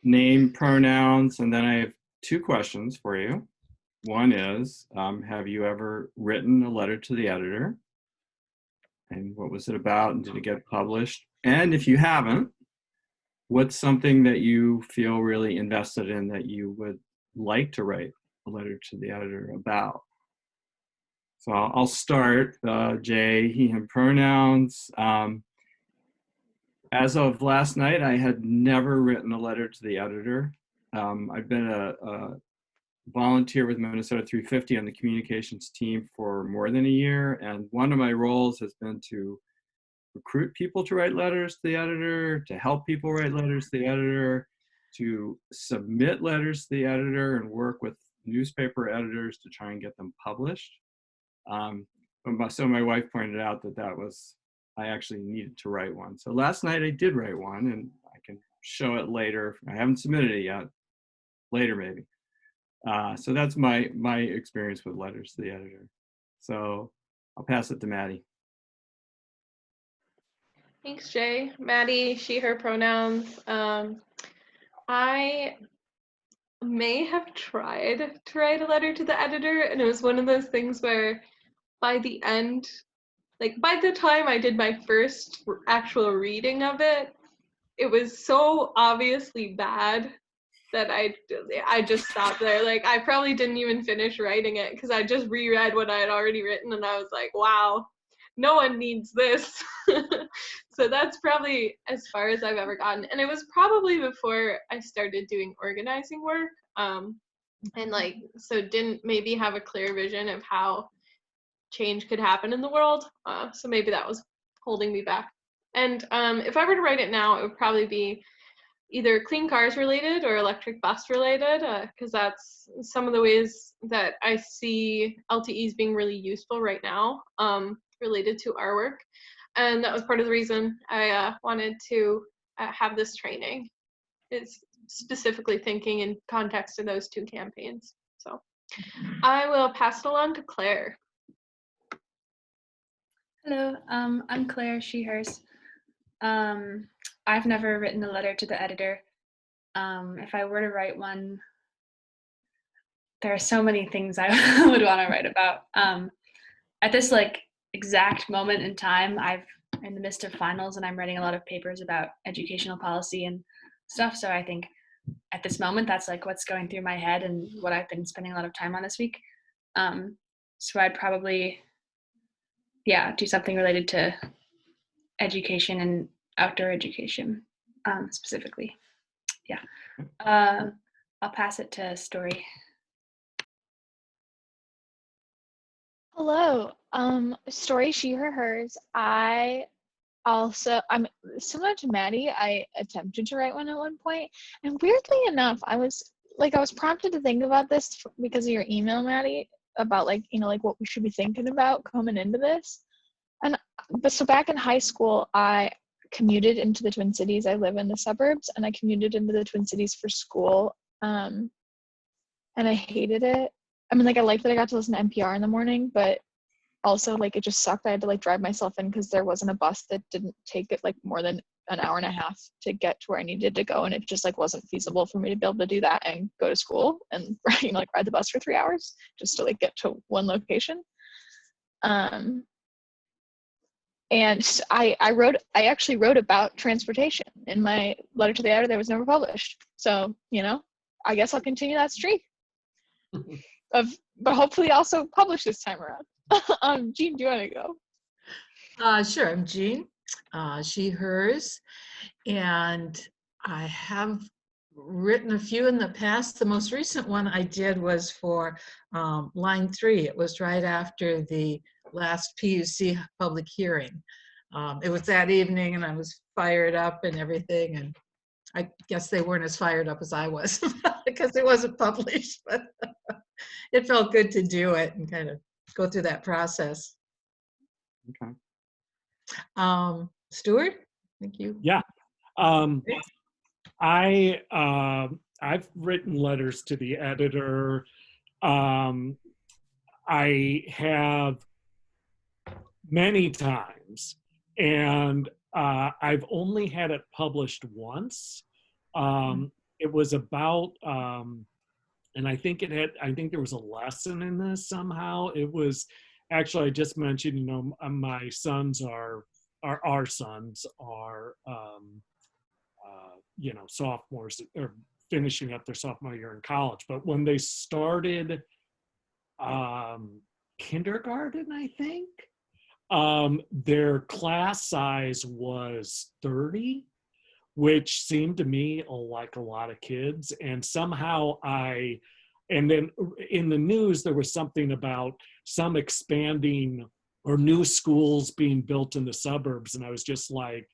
name, pronouns, and then I have two questions for you. One is, have you ever written a letter to the editor? And what was it about, and did it get published? And if you haven't, what's something that you feel really invested in that you would like to write a letter to the editor about? So I'll start. Jay, he, him pronouns. As of last night, I had never written a letter to the editor. I've been a volunteer with Minnesota 350 on the communications team for more than a year, and one of my roles has been to recruit people to write letters to the editor, to help people write letters to the editor, to submit letters to the editor, and work with newspaper editors to try and get them published. So my wife pointed out that I actually needed to write one. So last night I did write one, and I can show it later. I haven't submitted it yet. Later maybe. So that's my experience with letters to the editor. So I'll pass it to Maddie. Thanks, Jay. Maddie, she, her pronouns. I may have tried to write a letter to the editor, and it was one of those things where by the end, like by the time I did my first actual reading of it, it was so obviously bad that I just stopped there. Like I probably didn't even finish writing it because I just reread what I had already written, and I was like, wow, no one needs this. So that's probably as far as I've ever gotten. And it was probably before I started doing organizing work. And like, so didn't maybe have a clear vision of how change could happen in the world. So maybe that was holding me back. And if I were to write it now, it would probably be either clean cars related or electric bus related, because that's some of the ways that I see LTEs being really useful right now, related to our work. And that was part of the reason I wanted to have this training, is specifically thinking in context of those two campaigns. So I will pass it along to Claire. Hello, I'm Claire, she, hers. I've never written a letter to the editor. If I were to write one, there are so many things I would want to write about. At this exact moment in time, I'm in the midst of finals and I'm writing a lot of papers about educational policy and stuff. So I think at this moment, that's what's going through my head and what I've been spending a lot of time on this week. So I'd probably, do something related to education and outdoor education, specifically. I'll pass it to Story. Hello, Story, she, her, hers. I'm similar to Maddie. I attempted to write one at one point, and weirdly enough, I was prompted to think about this because of your email, Maddie, about what we should be thinking about coming into this. So back in high school, I commuted into the Twin Cities. I live in the suburbs, and I commuted into the Twin Cities for school, and I hated it. I mean, I liked that I got to listen to NPR in the morning, but also, it just sucked. I had to, drive myself in because there wasn't a bus that didn't take it, more than an hour and a half to get to where I needed to go, and it just, wasn't feasible for me to be able to do that and go to school and, ride the bus for 3 hours just to, get to one location. And I actually wrote about transportation in my letter to the editor that was never published. So, I guess I'll continue that streak. But hopefully also publish this time around. Jean, do you want to go? Sure, I'm Jean, she, hers, and I have written a few in the past. The most recent one I did was for Line 3. It was right after the last PUC public hearing. It was that evening, and I was fired up and everything, and I guess they weren't as fired up as I was because it wasn't published, but it felt good to do it and kind of go through that process. Okay. Stuart, thank you. Yeah. I've written letters to the editor. I have many times, and I've only had it published once. It was about, and I think there was a lesson in this somehow. It was actually, I just mentioned, you know, my sons our sons are, you know, sophomores or finishing up their sophomore year in college. But when they started kindergarten, I think, their class size was 30, which seemed to me like a lot of kids. And somehow and then in the news, there was something about some expanding or new schools being built in the suburbs. And I was just like,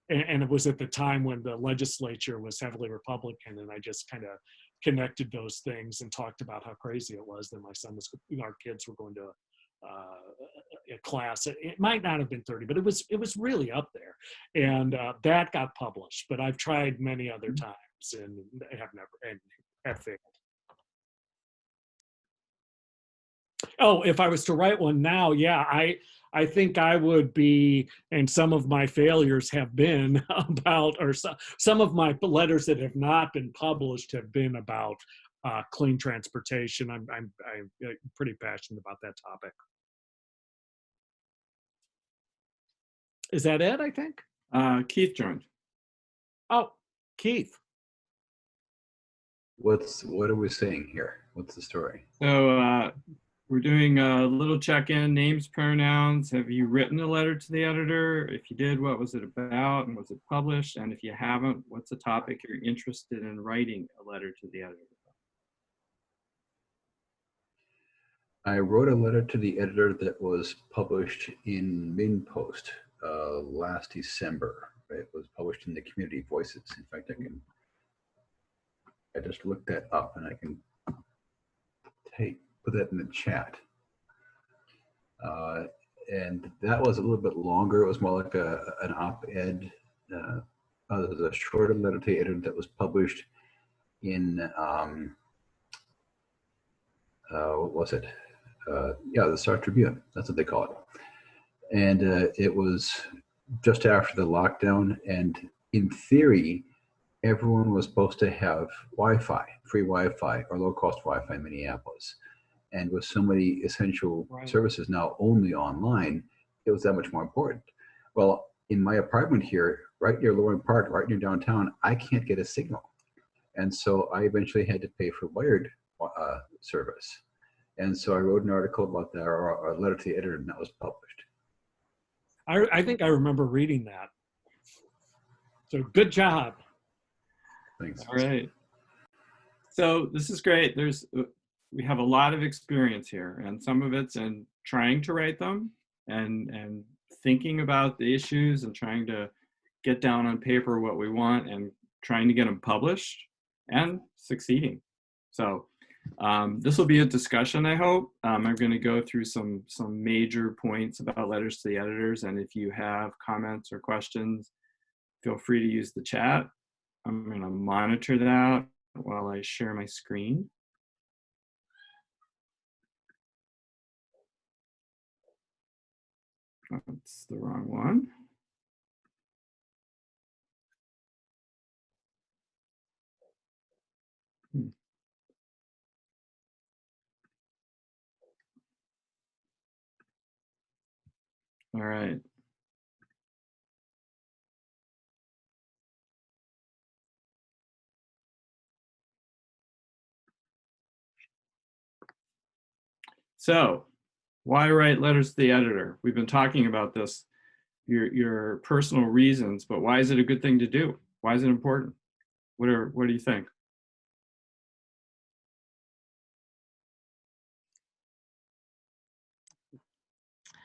and it was at the time when the legislature was heavily Republican, and I just kind of connected those things and talked about how crazy it was that our kids were going to a class. It might not have been 30, but it was really up there, and that got published. But I've tried many other times and have failed. Oh, if I was to write one now, yeah, I think I would be, and some of my failures have been about, or some of my letters that have not been published have been about clean transportation. I'm pretty passionate about that topic. Is that it, I think? Keith joined. Oh, Keith. What are we saying here? What's the story? So we're doing a little check-in, names, pronouns. Have you written a letter to the editor? If you did, what was it about and was it published? And if you haven't, what's the topic you're interested in writing a letter to the editor about? I wrote a letter to the editor that was published in MinnPost last December. It was published in the Community Voices. In fact, I just looked that up and I can put that in the chat. And that was a little bit longer. It was more like an op-ed. There's a shorter letter to the editor that was published in, what was it? Yeah, the Star Tribune. That's what they call it. And it was just after the lockdown. And in theory, everyone was supposed to have Wi-Fi, free Wi-Fi or low-cost Wi-Fi in Minneapolis. And with so many essential services now only online, it was that much more important. Well, in my apartment here, right near Loring Park, right near downtown, I can't get a signal. And so I eventually had to pay for wired service. And so I wrote an article about that, or a letter to the editor, and that was published. I think I remember reading that. So good job. Thanks. All right. So this is great. We have a lot of experience here, and some of it's in trying to write them and thinking about the issues and trying to get down on paper what we want and trying to get them published and succeeding. So this will be a discussion, I hope. I'm going to go through some major points about letters to the editors, and if you have comments or questions, feel free to use the chat. I'm going to monitor that while I share my screen. That's the wrong one. All right. So, why write letters to the editor? We've been talking about this, your personal reasons, but why is it a good thing to do? Why is it important? What do you think?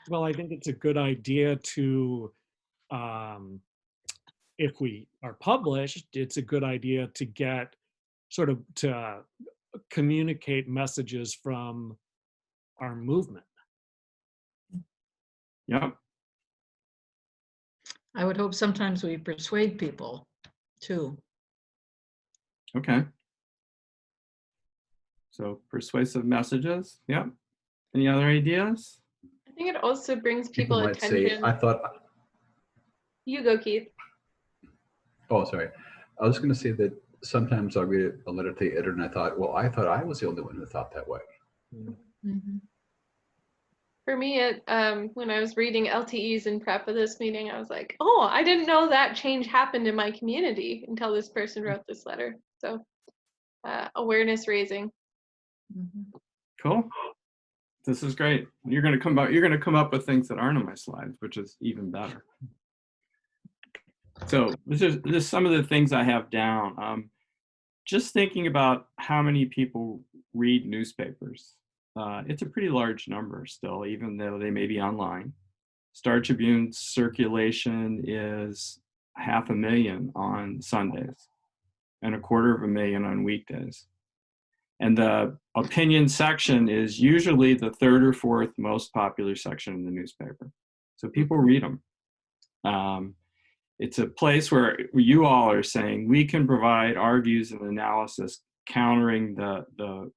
Well, I think it's a good idea to, if we are published, it's a good idea to get to communicate messages from our movement. Yep. I would hope sometimes we persuade people too. Okay. So persuasive messages. Yep. Any other ideas? I think it also brings people might attention. say, I thought, You go, Keith. oh, sorry. I was going to say that sometimes I'll read a letter to the editor and I thought, well, I thought I was the only one who thought that way. Mhm. For me, when I was reading LTEs in prep of this meeting, I was like, oh, I didn't know that change happened in my community until this person wrote this letter. So awareness raising. Mhm. Cool. This is great. You're going to come up with things that aren't on my slides, which is even better. So this is some of the things I have down. Just thinking about how many people read newspapers. It's a pretty large number still, even though they may be online. Star Tribune's circulation is 500,000 on Sundays and 250,000 on weekdays. And the opinion section is usually the third or fourth most popular section in the newspaper. So people read them. It's a place where you all are saying we can provide our views and analysis countering the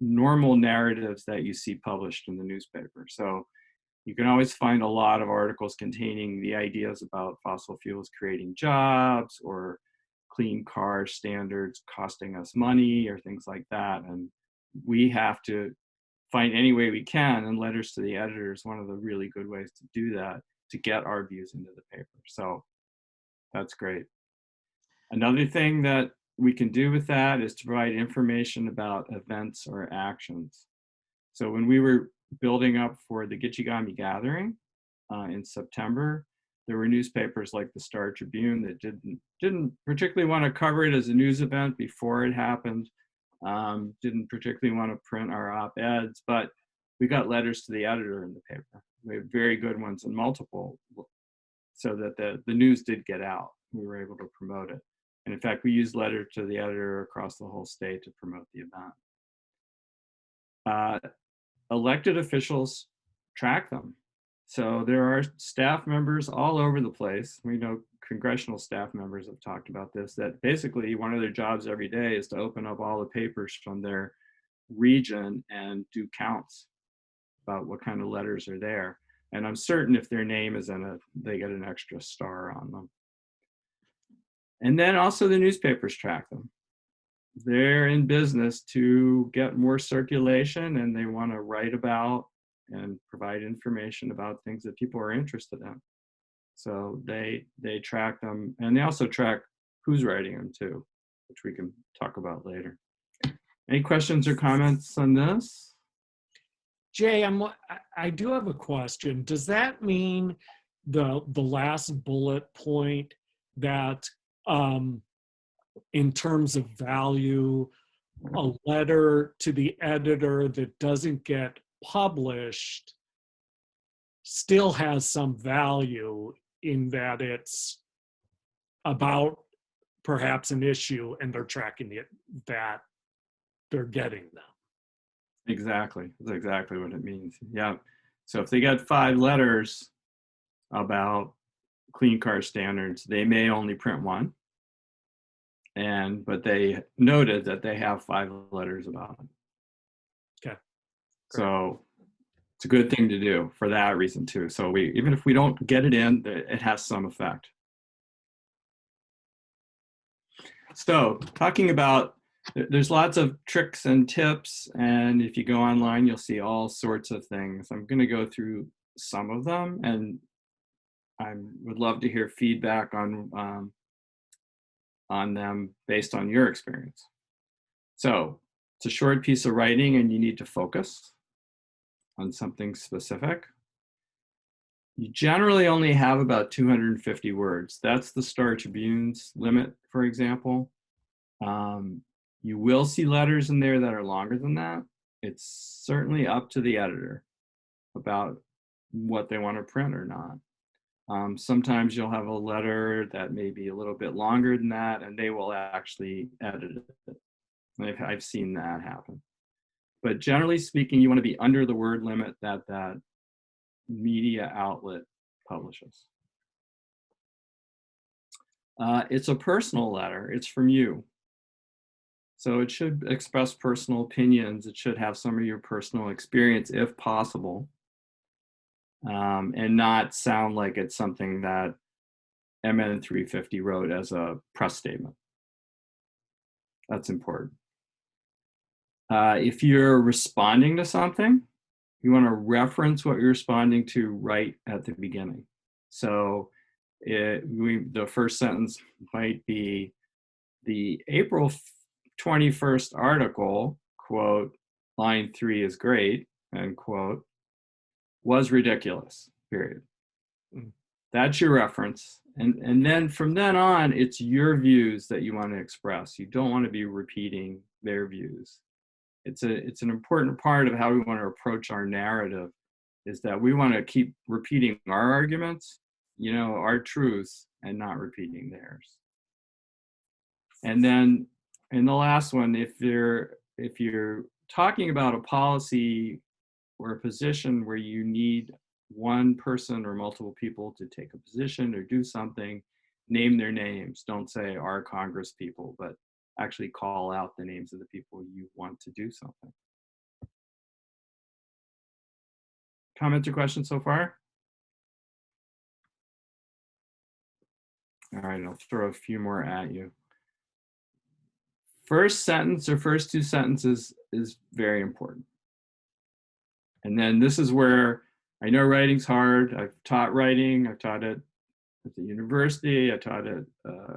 normal narratives that you see published in the newspaper. So you can always find a lot of articles containing the ideas about fossil fuels creating jobs or clean car standards costing us money or things like that. And we have to find any way we can, and letters to the editor is one of the really good ways to do that, to get our views into the paper. So that's great. Another thing that we can do with that is to provide information about events or actions. So when we were building up for the Gitchigami Gathering in September, there were newspapers like the Star Tribune that didn't particularly want to cover it as a news event before it happened, didn't particularly want to print our op-eds, but we got letters to the editor in the paper. We have very good ones and multiple, so that the news did get out. We were able to promote it. And in fact, we used letter to the editor across the whole state to promote the event. Elected officials track them. So there are staff members all over the place. We know congressional staff members have talked about this, that basically one of their jobs every day is to open up all the papers from their region and do counts about what kind of letters are there. And I'm certain if their name is in it, they get an extra star on them. And then also the newspapers track them. They're in business to get more circulation, and they want to write about and provide information about things that people are interested in. So they track them, and they also track who's writing them too, which we can talk about later. Any questions or comments on this? Jay, I do have a question. Does that mean the last bullet point that in terms of value, a letter to the editor that doesn't get published still has some value in that it's about perhaps an issue and they're tracking it, that they're getting them? Exactly. That's exactly what it means. Yeah. So if they get 5 letters about clean car standards, they may only print 1. But they noted that they have 5 letters about it. Okay. So it's a good thing to do for that reason too. So even if we don't get it in, it has some effect. So talking about, there's lots of tricks and tips, and if you go online, you'll see all sorts of things. I'm going to go through some of them, and I would love to hear feedback on them based on your experience. So it's a short piece of writing, and you need to focus on something specific. You generally only have about 250 words. That's the Star Tribune's limit, for example. You will see letters in there that are longer than that. It's certainly up to the editor about what they want to print or not. Sometimes you'll have a letter that may be a little bit longer than that, and they will actually edit it. I've seen that happen. But generally speaking, you want to be under the word limit that that media outlet publishes. It's a personal letter. It's from you. So it should express personal opinions. It should have some of your personal experience if possible, and not sound like it's something that MN350 wrote as a press statement. That's important. If you're responding to something, you want to reference what you're responding to right at the beginning. So the first sentence might be the April 21st article, quote, line 3 is great, end quote, was ridiculous, period. That's your reference. And then from then on, it's your views that you want to express. You don't want to be repeating their views. It's an important part of how we want to approach our narrative, is that we want to keep repeating our arguments, our truths, and not repeating theirs. And then in the last one, if you're talking about a policy or a position where you need one person or multiple people to take a position or do something, name their names. Don't say our Congress people, but actually call out the names of the people you want to do something. Comments or questions so far? All right, I'll throw a few more at you. First sentence or first two sentences is very important. And then this is where I know writing's hard. I've taught writing. I've taught it at the university. I taught it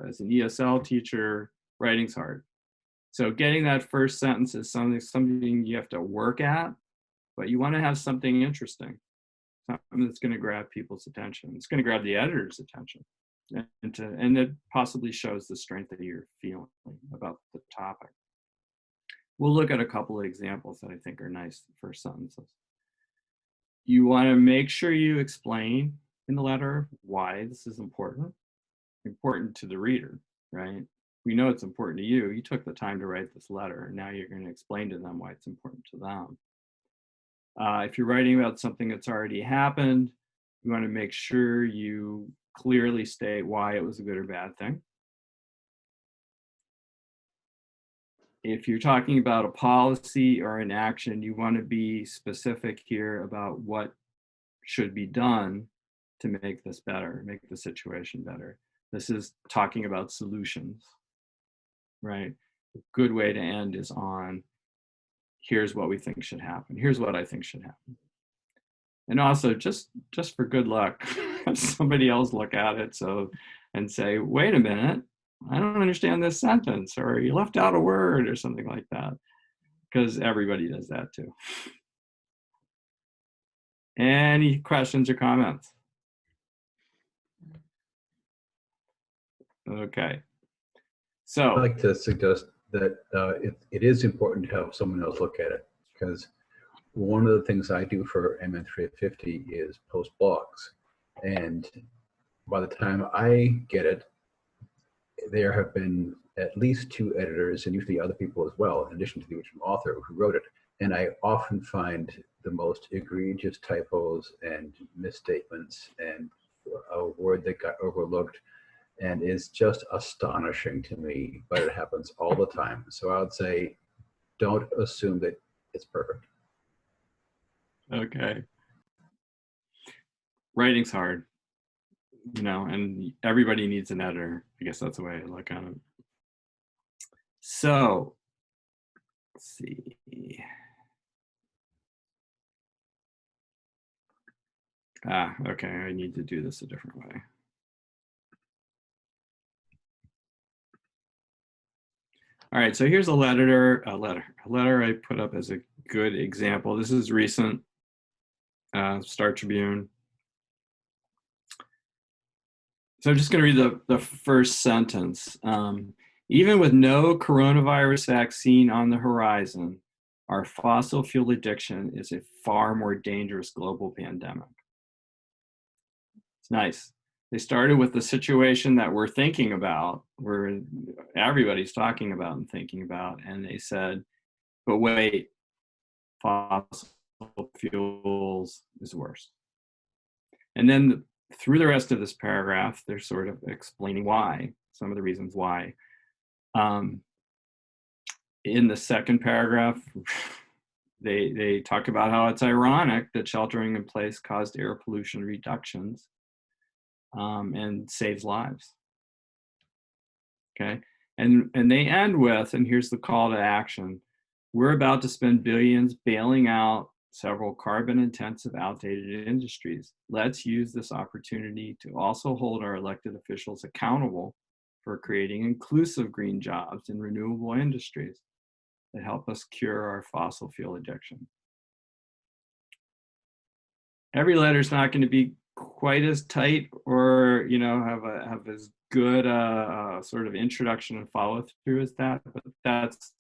as an ESL teacher. Writing's hard. So getting that first sentence is something you have to work at, but you want to have something interesting, something that's going to grab people's attention. It's going to grab the editor's attention, and it possibly shows the strength that you're feeling about the topic. We'll look at a couple of examples that I think are nice first sentences. You want to make sure you explain in the letter why this is important to the reader, right? We know it's important to you. You took the time to write this letter, and now you're going to explain to them why it's important to them. If you're writing about something that's already happened, you want to make sure you clearly state why it was a good or bad thing. If you're talking about a policy or an action, you want to be specific here about what should be done to make this better, make the situation better. This is talking about solutions, right? A good way to end is on, here's what we think should happen. Here's what I think should happen. And also, just for good luck, have somebody else look at it and say, wait a minute, I don't understand this sentence, or you left out a word or something like that, because everybody does that too. Any questions or comments? Okay. So I'd like to suggest that it is important to have someone else look at it, because one of the things I do for MN 350 is post blogs. And by the time I get it, there have been at least 2 editors, and usually other people as well, in addition to the original author who wrote it. And I often find the most egregious typos and misstatements and a word that got overlooked, and it's just astonishing to me, but it happens all the time. So I would say, don't assume that it's perfect. Okay. Writing's hard, and everybody needs an editor. I guess that's the way I look at it. So, let's see. Okay, I need to do this a different way. All right, so here's a letter I put up as a good example. This is recent, Star Tribune. So I'm just going to read the first sentence. Even with no coronavirus vaccine on the horizon, our fossil fuel addiction is a far more dangerous global pandemic. It's nice. They started with the situation that we're thinking about, where everybody's talking about and thinking about, and they said, but wait, fossil fuels is worse. And then through the rest of this paragraph, they're sort of explaining why, some of the reasons why. In the second paragraph, they talk about how it's ironic that sheltering in place caused air pollution reductions and saves lives. Okay, And they end with, and here's the call to action: we're about to spend billions bailing out several carbon-intensive, outdated industries. Let's use this opportunity to also hold our elected officials accountable for creating inclusive green jobs in renewable industries that help us cure our fossil fuel addiction. Every letter is not going to be quite as tight or, you know, have as good sort of introduction and follow through as that, but that's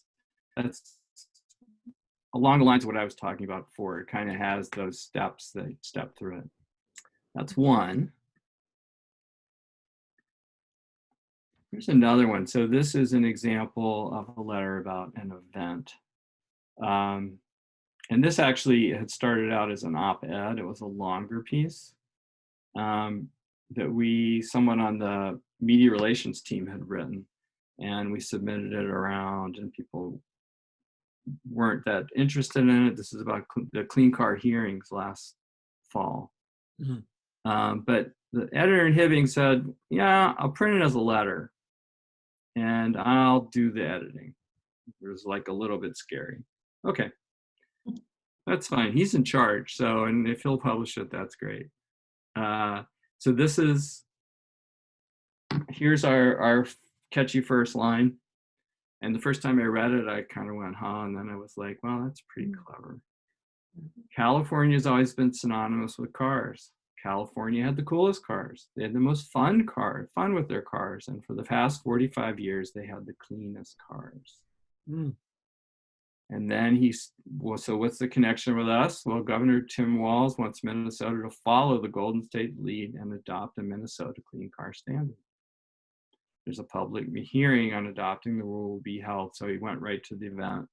along the lines of what I was talking about before. It kind of has those steps that step through it. That's one. Here's another one. So this is an example of a letter about an event. And this actually had started out as an op-ed. It was a longer piece that someone on the media relations team had written. And we submitted it around, and people weren't that interested in it. This is about the Clean Car hearings last fall. Mm-hmm. But the editor in Hibbing said, yeah, I'll print it as a letter and I'll do the editing. It was like a little bit scary. Okay, that's fine. He's in charge. So, and if he'll publish it, that's great. So here's our catchy first line. And the first time I read it, I kind of went, huh? And then I was like, well, that's pretty clever. California's always been synonymous with cars. California had the coolest cars. They had the most fun with their cars. And for the past 45 years, they had the cleanest cars. Mm. And then so what's the connection with us? Well, Governor Tim Walz wants Minnesota to follow the Golden State lead and adopt a Minnesota clean car standard. There's a public hearing on adopting the rule will be held. So he went right to the event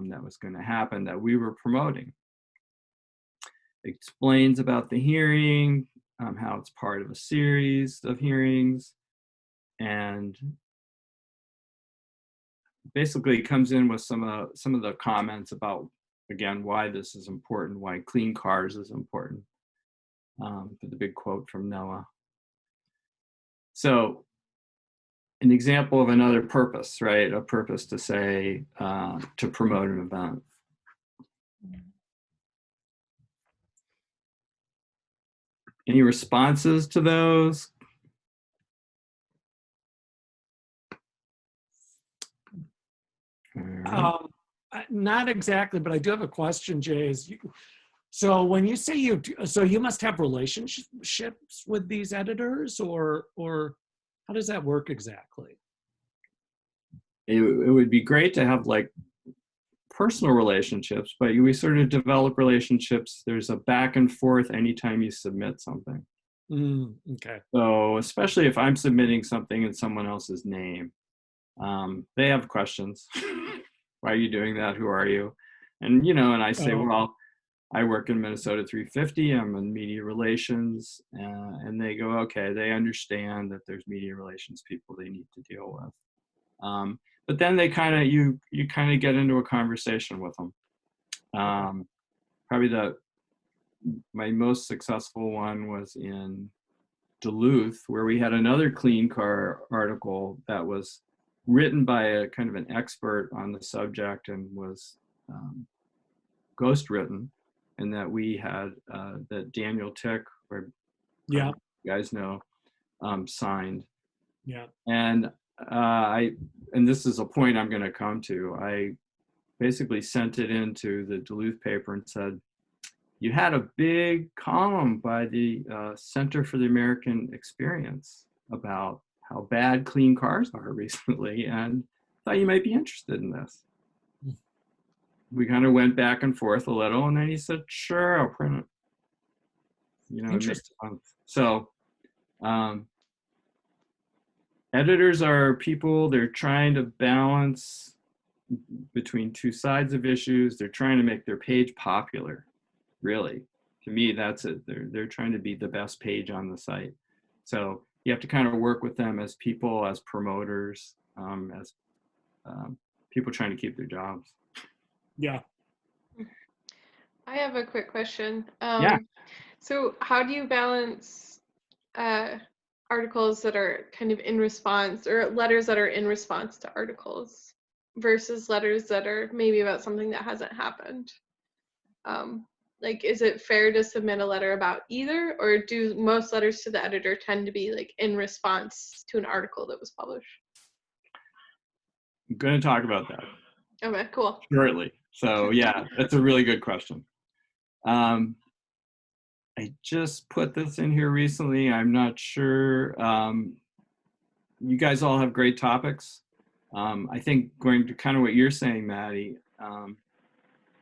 that was going to happen that we were promoting. Explains about the hearing, how it's part of a series of hearings, and basically comes in with some of the comments about, again, why this is important, why clean cars is important. The big quote from Noah. So an example of another purpose, right? A purpose to say, to promote an event. Any responses to those? Not exactly, but I do have a question, Jay. So when you say you must have relationships with these editors, or how does that work exactly? It would be great to have like personal relationships, but we sort of develop relationships. There's a back and forth anytime you submit something. Okay. So especially if I'm submitting something in someone else's name, they have questions. Why are you doing that? Who are you? And, and I say, well, I work in Minnesota 350. I'm in media relations. And they go, okay, they understand that there's media relations people they need to deal with. But then they you kind of get into a conversation with them. Probably my most successful one was in Duluth, where we had another clean car article that was written by a kind of an expert on the subject and was ghost written, and that we had that Daniel Tick, or you guys know, signed. Yeah. And and this is a point I'm going to come to. I basically sent it into the Duluth paper and said, you had a big column by the Center for the American Experience about how bad clean cars are recently, and thought you might be interested in this. We kind of went back and forth a little, and then he said, sure, I'll print it. Interesting. So editors are people, they're trying to balance between two sides of issues. They're trying to make their page popular, really. To me, that's it. They're trying to be the best page on the site. So you have to kind of work with them as people, as promoters, as people trying to keep their jobs. Yeah. I have a quick question. Yeah. So how do you balance articles that are kind of in response, or letters that are in response to articles, versus letters that are maybe about something that hasn't happened. Like, is it fair to submit a letter about either, or do most letters to the editor tend to be like in response to an article that was published? I'm going to talk about that Okay, cool. shortly. So yeah, that's a really good question. I just put this in here recently. I'm not sure. You guys all have great topics. I think going to kind of what you're saying, Maddie,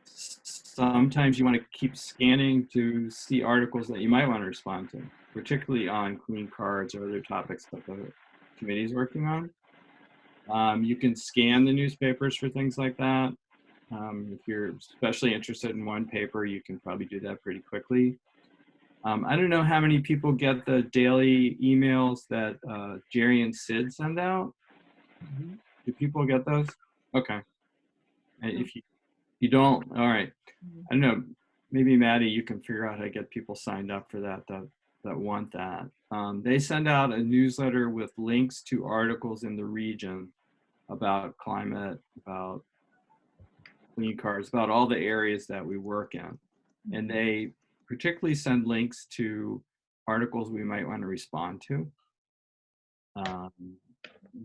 sometimes you want to keep scanning to see articles that you might want to respond to, particularly on clean cards or other topics that the committee is working on. You can scan the newspapers for things like that. If you're especially interested in one paper, you can probably do that pretty quickly. I don't know how many people get the daily emails that Jerry and Sid send out. Do people get those? Okay. And if you don't, all right. I don't know. Maybe Maddie, you can figure out how to get people signed up for that want that. They send out a newsletter with links to articles in the region about climate, about clean cars, about all the areas that we work in. And they particularly send links to articles we might want to respond to,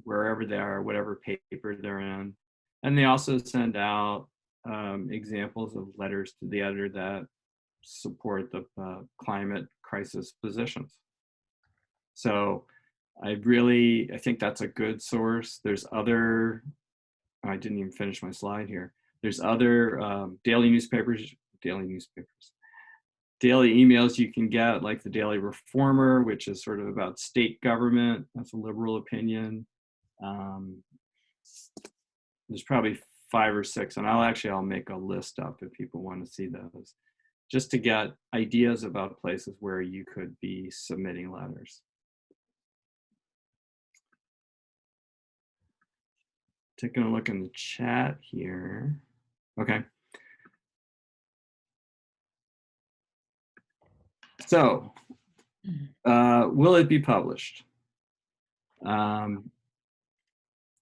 wherever they are, whatever paper they're in. And they also send out examples of letters to the editor that support the climate crisis positions. So I think that's a good source. There's other, I didn't even finish my slide here. There's other daily emails you can get, like the Daily Reformer, which is sort of about state government. That's a liberal opinion. There's probably 5 or 6, and I'll make a list up if people want to see those, just to get ideas about places where you could be submitting letters. Taking a look in the chat here. Okay. So, will it be published?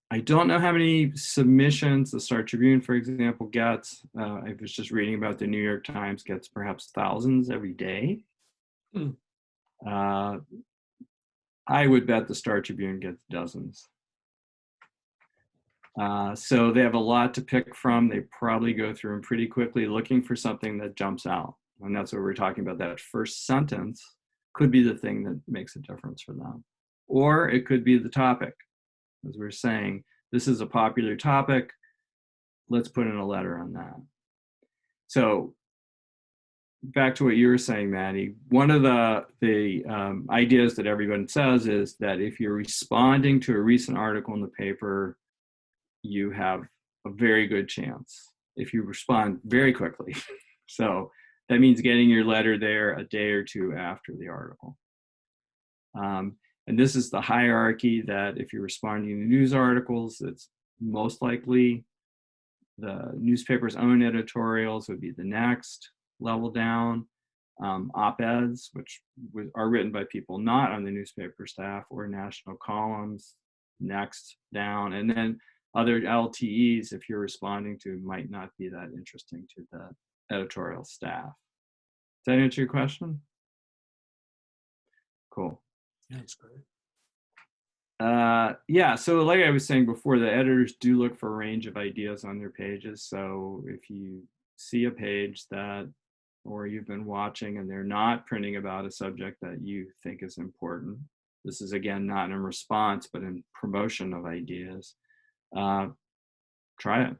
I don't know how many submissions the Star Tribune, for example, gets. I was just reading about the New York Times gets perhaps thousands every day. I would bet the Star Tribune gets dozens. So they have a lot to pick from. They probably go through them pretty quickly looking for something that jumps out. And that's what we're talking about. That first sentence could be the thing that makes a difference for them. Or it could be the topic. As we're saying, this is a popular topic. Let's put in a letter on that. So back to what you were saying, Maddie, one of the ideas that everyone says is that if you're responding to a recent article in the paper, you have a very good chance if you respond very quickly. So that means getting your letter there a day or two after the article. And this is the hierarchy that if you're responding to news articles, it's most likely the newspaper's own editorials would be the next level down. Op-eds, which are written by people not on the newspaper staff, or national columns, next down. And then other LTEs, if you're responding to, might not be that interesting to the editorial staff. Does that answer your question? Cool. Yeah, that's great. Yeah, so like I was saying before, the editors do look for a range of ideas on their pages. So if you see a page that, or you've been watching and they're not printing about a subject that you think is important, this is again not in response, but in promotion of ideas, try it.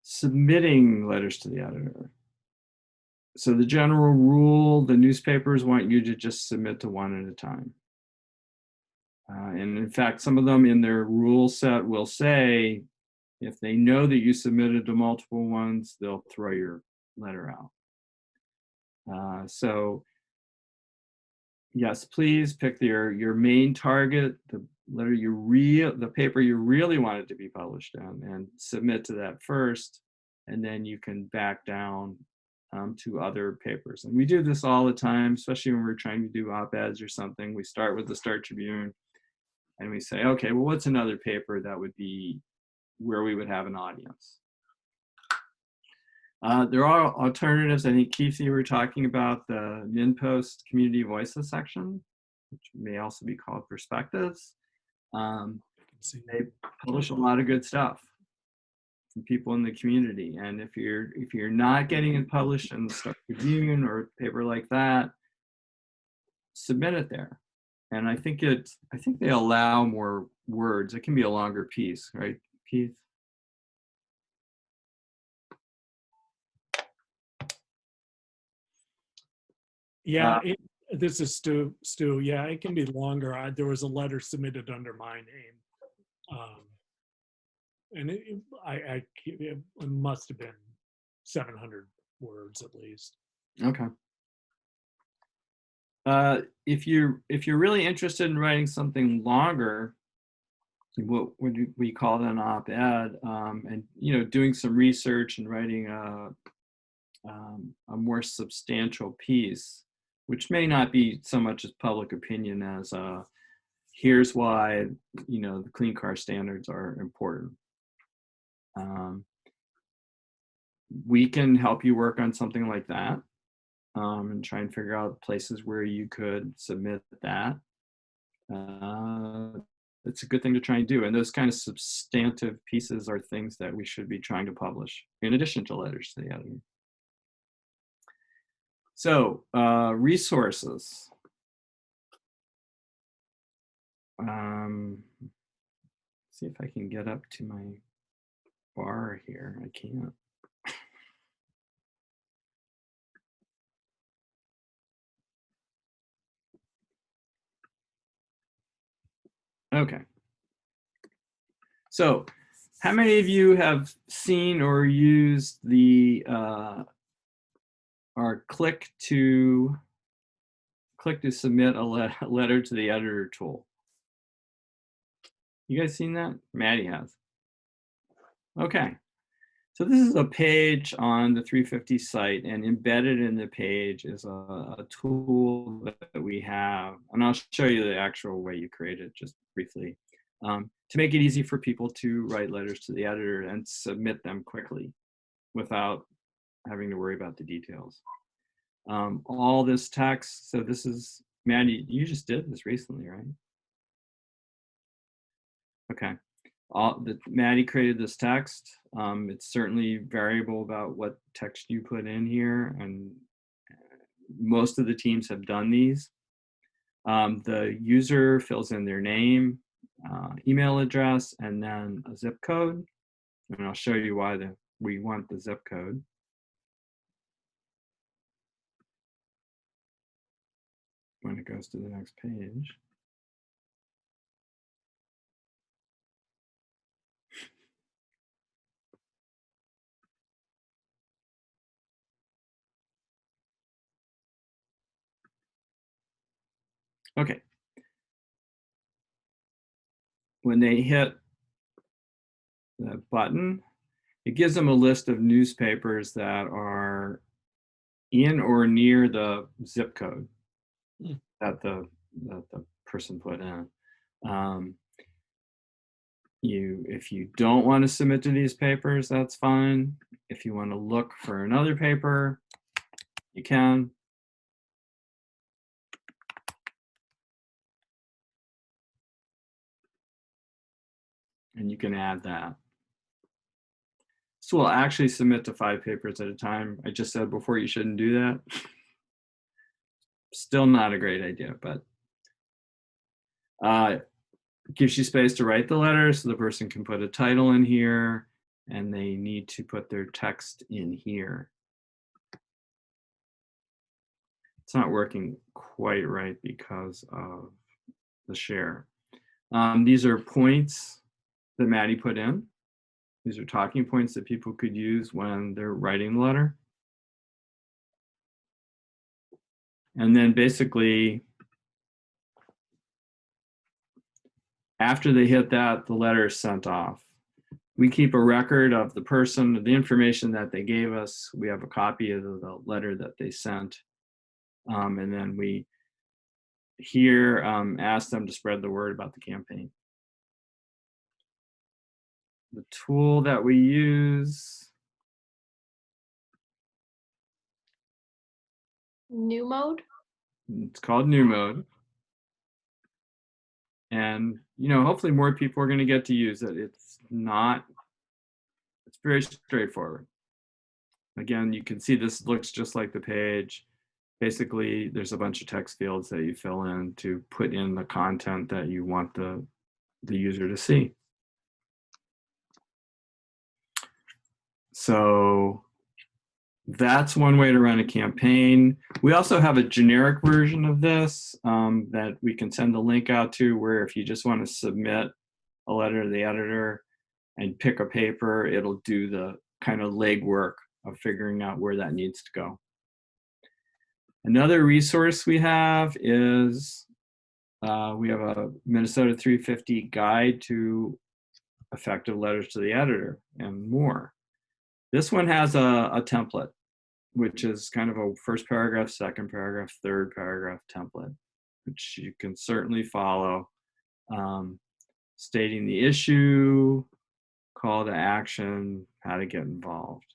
Submitting letters to the editor. So the general rule, the newspapers want you to just submit to one at a time. And in fact, some of them in their rule set will say, if they know that you submitted to multiple ones, they'll throw your letter out. So yes, please pick your main target, the paper you really want it to be published in, and submit to that first. and then you can back down to other papers. And we do this all the time, especially when we're trying to do op-eds or something. We start with the Star Tribune, and we say, okay, well, what's another paper that would be where we would have an audience? There are alternatives. I think, Keith, you were talking about the MinnPost Community Voices section, which may also be called Perspectives. They publish a lot of good stuff from people in the community. And if you're not getting it published in the Star Tribune or a paper like that, submit it there. And I think they allow more words. It can be a longer piece, right, Keith? Yeah, this is Stu. Yeah, it can be longer. There was a letter submitted under my name, and it must have been 700 words at least. Okay. If you're really interested in writing something longer, what would we call it an op-ed, and doing some research and writing a more substantial piece, which may not be so much as public opinion as here's why the clean car standards are important. We can help you work on something like that, and try and figure out places where you could submit that. It's a good thing to try and do, and those kind of substantive pieces are things that we should be trying to publish in addition to letters to the editor. So, resources. See if I can get up to my bar here. I can't. Okay. So, how many of you have seen or used the our click to submit a letter to the editor tool? You guys seen that? Maddie has. Okay. So this is a page on the 350 site, and embedded in the page is a tool that we have, and I'll show you the actual way you create it just briefly, to make it easy for people to write letters to the editor and submit them quickly without having to worry about the details. All this text, so this is, Maddie, you just did this recently, right? Okay. Maddie created this text. It's certainly variable about what text you put in here, and most of the teams have done these. The user fills in their name, email address, and then a zip code. And I'll show you why we want the zip code. When it goes to the next page. Okay. When they hit the button, it gives them a list of newspapers that are in or near the zip code that the person put in. If you don't want to submit to these papers, that's fine. If you want to look for another paper, you can. And you can add that. So we'll actually submit to 5 papers at a time. I just said before you shouldn't do that. Still not a great idea, but gives you space to write the letter, so the person can put a title in here, and they need to put their text in here. It's not working quite right because of the share. These are points that Maddie put in. These are talking points that people could use when they're writing the letter. And then basically, after they hit that, the letter is sent off. we keep a record of the person, the information that they gave us. We have a copy of the letter that they sent. And then we here ask them to spread the word about the campaign. The tool that we use, New mode. it's called New Mode. And, you know, hopefully more people are going to get to use it. It's very straightforward. Again, you can see this looks just like the page. Basically, there's a bunch of text fields that you fill in to put in the content that you want the user to see. So that's one way to run a campaign. We also have a generic version of this that we can send the link out to, where if you just want to submit a letter to the editor and pick a paper, it'll do the kind of legwork of figuring out where that needs to go. Another resource we have is we have a Minnesota 350 guide to effective letters to the editor and more. This one has a template, which is kind of a first paragraph, second paragraph, third paragraph template, which you can certainly follow, stating the issue, call to action, how to get involved.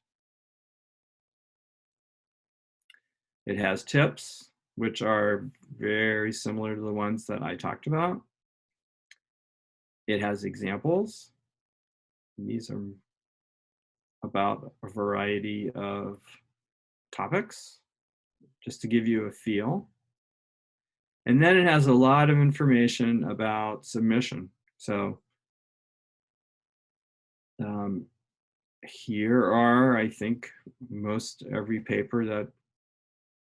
It has tips, which are very similar to the ones that I talked about. It has examples. These are about a variety of topics, just to give you a feel. And then it has a lot of information about submission. So here are, I think, most every paper that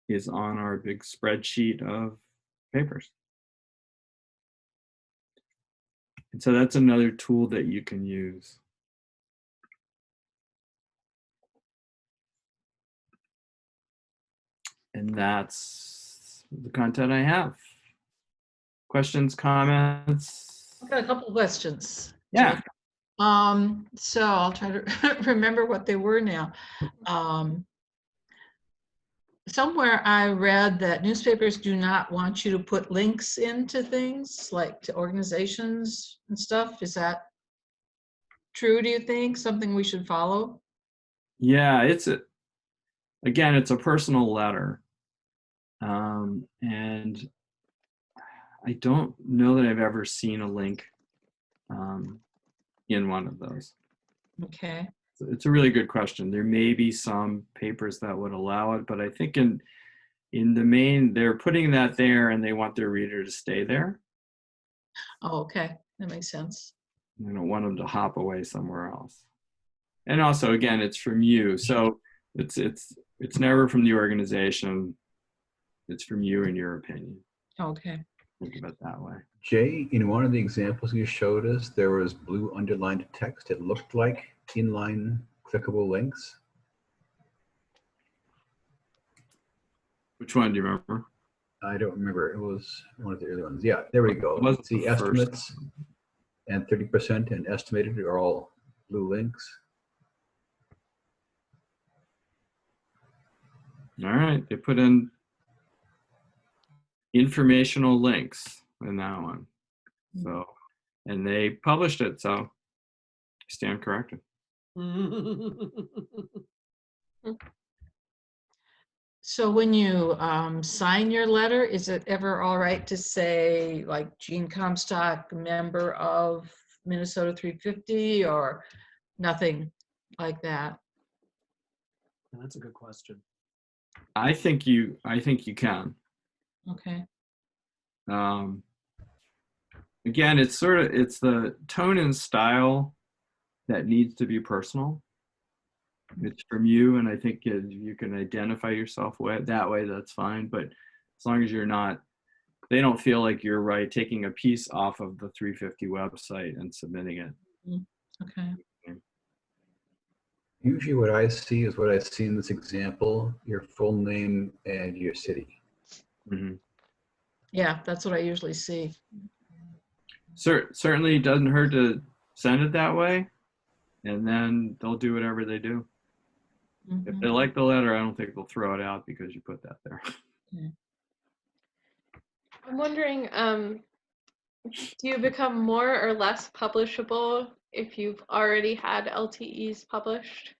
is on our big spreadsheet of papers. And so that's another tool that you can use. And that's the content I have. Questions, comments? I've got a couple of questions. Yeah. So I'll try to remember what they were now. Somewhere I read that newspapers do not want you to put links into things, like to organizations and stuff. Is that true, do you think? Something we should follow? Yeah, again, it's a personal letter. And I don't know that I've ever seen a link in one of those. Okay. It's a really good question. There may be some papers that would allow it, but I think in the main, they're putting that there and they want their reader to stay there. Oh, okay. That makes sense. They don't want them to hop away somewhere else. And also, again, it's from you. So it's never from the organization. It's from you and your opinion. Okay. Think of it that way. Jay, in one of the examples you showed us, there was blue underlined text. It looked like inline clickable links. Which one do you remember? I don't remember. It was one of the early ones. Yeah, there we go. It wasn't See, the first estimates and 30% and estimated are all blue links. All right, they put in informational links in that one. So, and they published it, so I stand corrected. So when you sign your letter, is it ever all right to say, like, Gene Comstock, member of Minnesota 350, or nothing like that? That's a good question. I think you can. Okay. Again, it's the tone and style that needs to be personal. It's from you, and I think if you can identify yourself that way, that's fine. But as long as they don't feel like you're taking a piece off of the 350 website and submitting it. Okay. Usually what I see is what I see in this example, your full name and your city. Mm-hmm. Yeah, that's what I usually see. Certainly doesn't hurt to send it that way. and then they'll do whatever they do. If Mhm. they like the letter, I don't think they'll throw it out because you put that there. I'm wondering, do you become more or less publishable if you've already had LTEs published?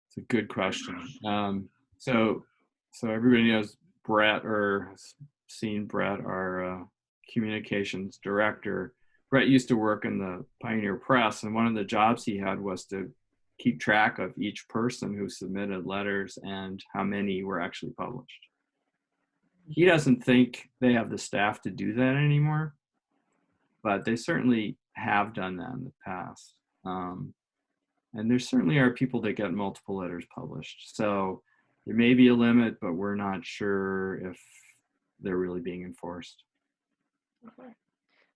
It's a good question. So everybody knows Brett, or has seen Brett, our communications director. Brett used to work in the Pioneer Press, and one of the jobs he had was to keep track of each person who submitted letters and how many were actually published. He doesn't think they have the staff to do that anymore, but they certainly have done that in the past. And there certainly are people that get multiple letters published. So there may be a limit, but we're not sure if they're really being enforced. Okay.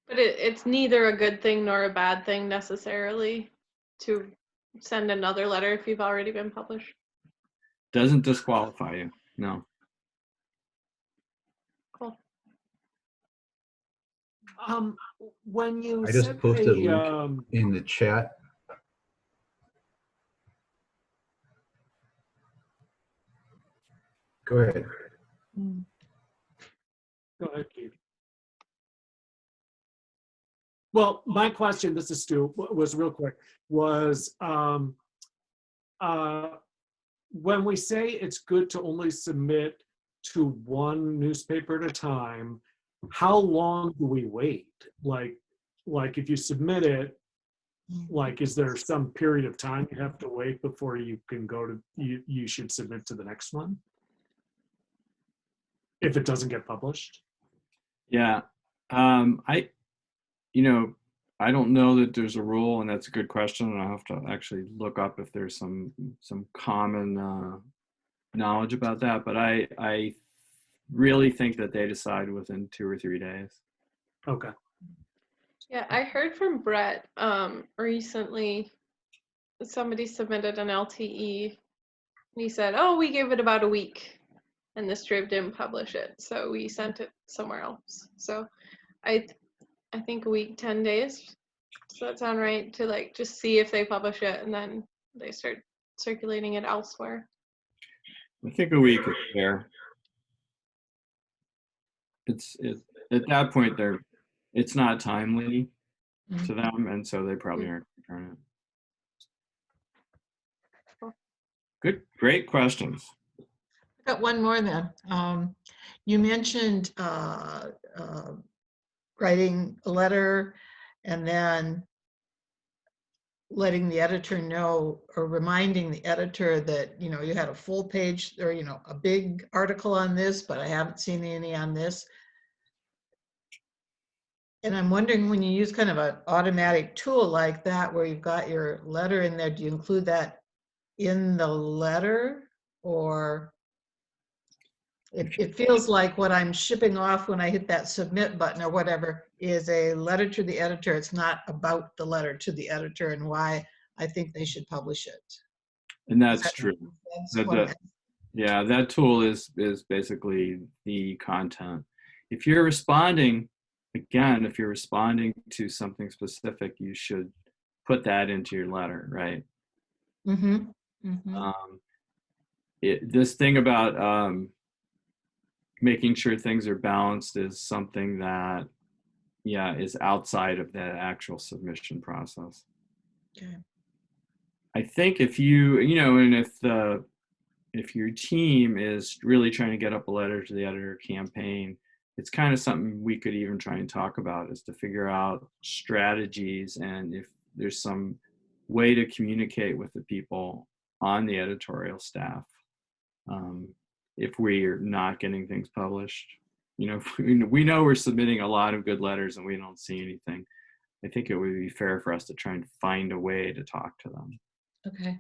But it's neither a good thing nor a bad thing necessarily to send another letter if you've already been published. Doesn't disqualify you, no. Cool. When you I just said posted a they, link in the chat. Go ahead. go ahead, Keith. Well, my question, this is Stu, was real quick, was when we say it's good to only submit to one newspaper at a time, how long do we wait? Like if you submit it, like, is there some period of time you have to wait before you can go to, you should submit to the next one? If it doesn't get published? Yeah, I don't know that there's a rule, and that's a good question. And I'll have to actually look up if there's some common knowledge about that. But I really think that they decide within 2 or 3 days. Okay. Yeah, I heard from Brett recently. Somebody submitted an LTE, and he said, "Oh, we gave it about a week, and the Strib didn't publish it, so we sent it somewhere else." So, I think a week, 10 days. Does that sound right? To like just see if they publish it, and then they start circulating it elsewhere. I think a week is fair. It's at that point it's not timely to them, and so they probably aren't returning it. Good, great questions. Got one more then. You mentioned writing a letter and then letting the editor know, or reminding the editor that, you had a full page or, a big article on this, but I haven't seen any on this. And I'm wondering, when you use kind of an automatic tool like that, where you've got your letter in there, do you include that in the letter? Or it feels like what I'm shipping off when I hit that submit button or whatever is a letter to the editor. It's not about the letter to the editor and why I think they should publish it. And that's true. That's Yeah, that tool is basically the content. If you're responding, again, if you're responding to something specific, you should put that into your letter, right? Mm-hmm. Mm-hmm. This thing about making sure things are balanced is something that, is outside of the actual submission process. Okay. I think if you, and if your team is really trying to get up a letter to the editor campaign, it's kind of something we could even try and talk about, is to figure out strategies, and if there's some way to communicate with the people on the editorial staff. If we're not getting things published, if we know we're submitting a lot of good letters and we don't see anything, I think it would be fair for us to try and find a way to talk to them. Okay.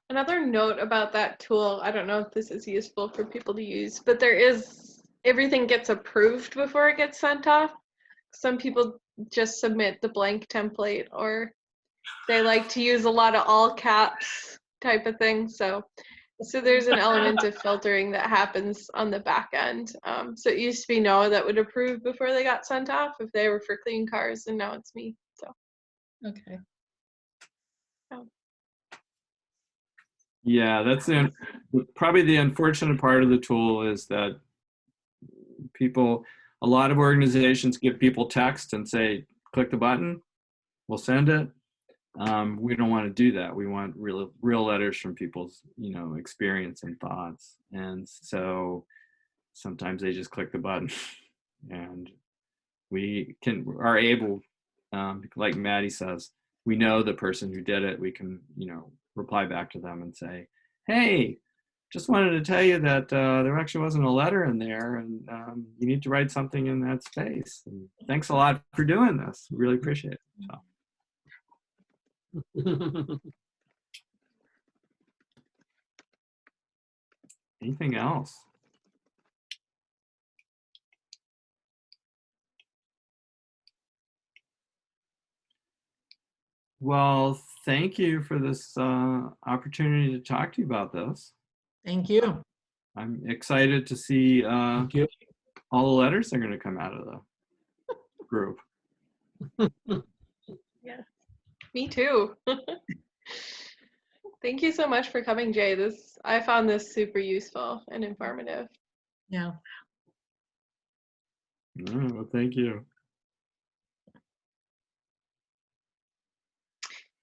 Another note about that tool, I don't know if this is useful for people to use, but everything gets approved before it gets sent off. Some people just submit the blank template, or they like to use a lot of all caps type of thing. So So there's an element of filtering that happens on the back end. So it used to be Noah that would approve before they got sent off if they were for clean cars, and now it's me. So Okay. Yeah, that's probably the unfortunate part of the tool is that a lot of organizations give people text and say, click the button, we'll send it. We don't want to do that. We want real letters from people's, experience and thoughts. And so sometimes they just click the button and we are able, like Maddie says, we know the person who did it. We can, reply back to them and say, hey, just wanted to tell you that there actually wasn't a letter in there, and you need to write something in that space. And thanks a lot for doing this. Really appreciate it. So. Anything else? Well, thank you for this opportunity to talk to you about this. Thank you. I'm excited to see Thank you. all the letters that are going to come out of the group. yeah, me too. Thank you so much for coming, Jay. I found this super useful and informative. Yeah. Well, thank you.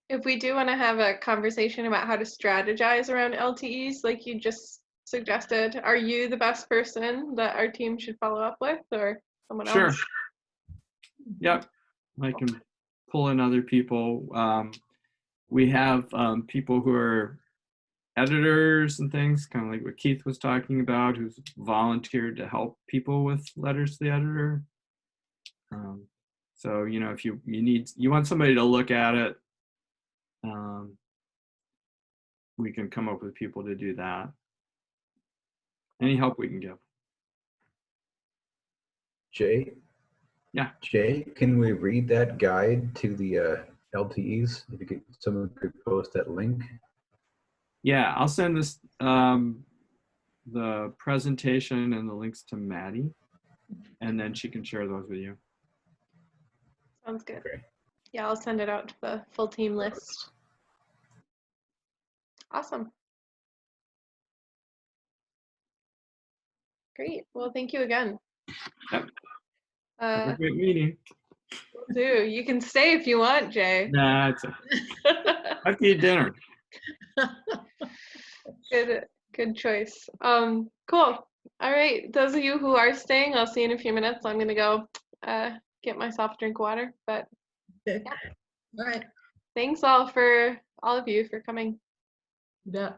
If we do want to have a conversation about how to strategize around LTEs, like you just suggested, are you the best person that our team should follow up with, or someone Sure. else? Yep. I can pull in other people. We have people who are editors and things, kind of like what Keith was talking about, who's volunteered to help people with letters to the editor. So, if you want somebody to look at it, we can come up with people to do that. Any help we can give. Jay? Yeah. Jay, can we read that guide to the LTEs? If someone could post that link. Yeah, I'll send this, the presentation and the links to Maddie, and then she can share those with you. Sounds good. Okay. Yeah, I'll send it out to the full team list. Awesome. Great. Well, thank you again. Yep. Have a great meeting. Will do. You can stay if you want, Jay. Nah, it's I'll eat dinner. Good choice. Cool. All right. Those of you who are staying, I'll see you in a few minutes. I'm gonna go get myself a drink of water. But Yeah. yeah. All right. Thanks all of you for coming. Yeah.